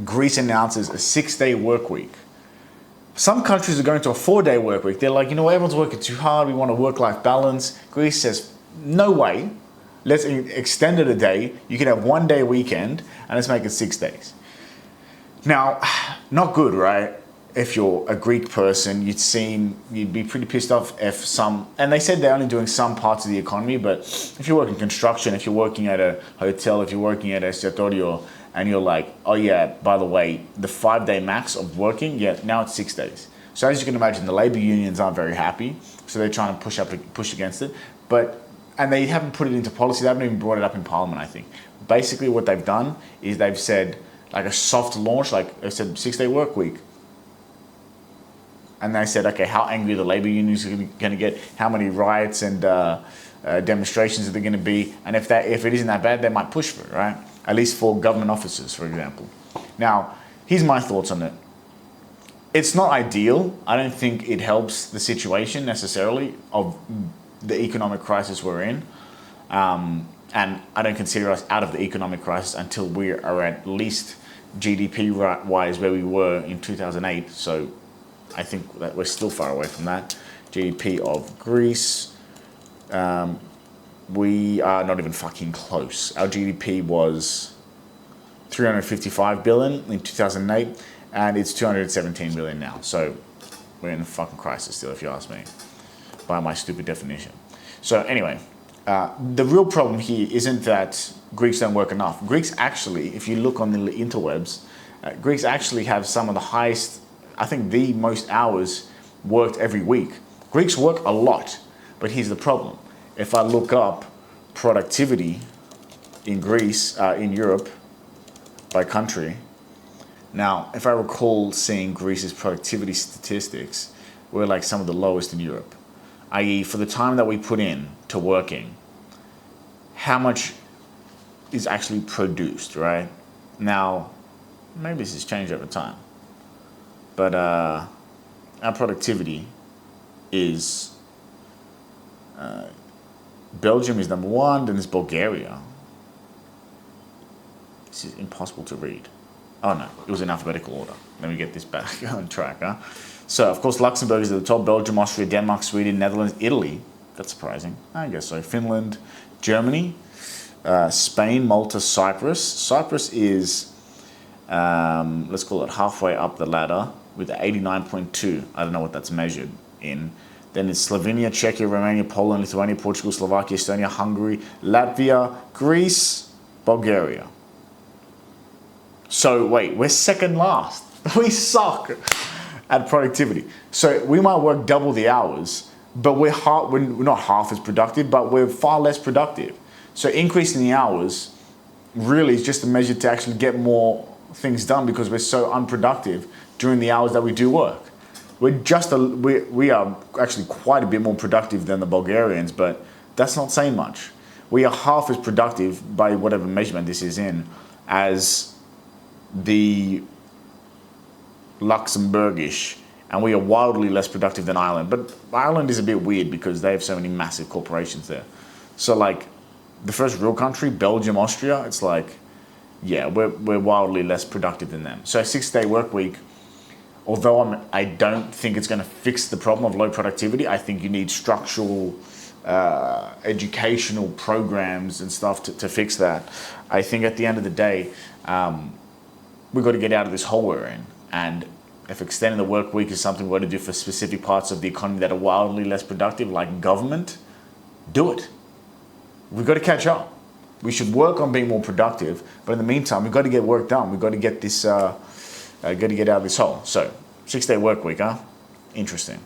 Greece announces a 6-day work week. Some countries are going to a 4-day work week. They're like, you know, everyone's working too hard. We want a work-life balance. Greece says, no way. Let's extend it a day. You can have 1 day weekend and let's make it 6 days. Now, not good, right? If you're a Greek person, you'd be pretty pissed off if and they said they're only doing some parts of the economy, but if you're working construction, if you're working at a hotel, if you're working at a estuatorio, and you're like, oh yeah, by the way, the 5-day max of working, yeah, now it's 6 days. So as you can imagine, the labor unions aren't very happy, so they're trying to push against it. And they haven't put it into policy, they haven't even brought it up in Parliament, I think. Basically what they've done is they've said, like a soft launch, like they said 6-day work week. And they said, okay, how angry are the labor unions going to get? How many riots and demonstrations are there going to be? And if it isn't that bad, they might push for it, right? At least for government officers, for example. Now, here's my thoughts on it. It's not ideal. I don't think it helps the situation necessarily of the economic crisis we're in. And I don't consider us out of the economic crisis until we are at least GDP-wise where we were in 2008. So I think that we're still far away from that. GDP of Greece, we are not even fucking close. Our GDP was 355 billion in 2008, and it's 217 billion now. So we're in a fucking crisis still, if you ask me, by my stupid definition. So anyway, the real problem here isn't that Greeks don't work enough. Greeks actually, if you look on the interwebs, Greeks actually have some of the highest, I think the most hours worked every week. Greeks work a lot, but here's the problem. If I look up productivity in Greece, in Europe, by country, now, if I recall seeing Greece's productivity statistics, we're like some of the lowest in Europe. I.e., for the time that we put in to working, how much is actually produced, right? Now, maybe this has changed over time, but our productivity is, Belgium is number 1, then there's Bulgaria. This is impossible to read. Oh no, it was in alphabetical order. Let me get this back on track, huh? So, of course, Luxembourg is at the top, Belgium, Austria, Denmark, Sweden, Netherlands, Italy. That's surprising. I guess so. Finland, Germany, Spain, Malta, Cyprus. Cyprus is, let's call it halfway up the ladder with 89.2. I don't know what that's measured in. Then it's Slovenia, Czechia, Romania, Poland, Lithuania, Portugal, Slovakia, Estonia, Hungary, Latvia, Greece, Bulgaria. So wait, we're second last. We suck at productivity. So we might work double the hours, but we're not half as productive, but we're far less productive. So increasing the hours really is just a measure to actually get more things done because we're so unproductive during the hours that we do work. We are actually quite a bit more productive than the Bulgarians, but that's not saying much. We are half as productive by whatever measurement this is in as the Luxembourgish, and we are wildly less productive than Ireland. But Ireland is a bit weird because they have so many massive corporations there. So like the first real country, Belgium, Austria, it's like, yeah, we're wildly less productive than them. So a 6-day work week, although I don't think it's going to fix the problem of low productivity, I think you need structural educational programs and stuff to fix that. I think at the end of the day, we've got to get out of this hole we're in. And if extending the work week is something we're going to do for specific parts of the economy that are wildly less productive, like government, do it. We've got to catch up. We should work on being more productive, but in the meantime, we've got to get work done. We've got to get this, got to get out of this hole. So, 6-day work week, huh? Interesting.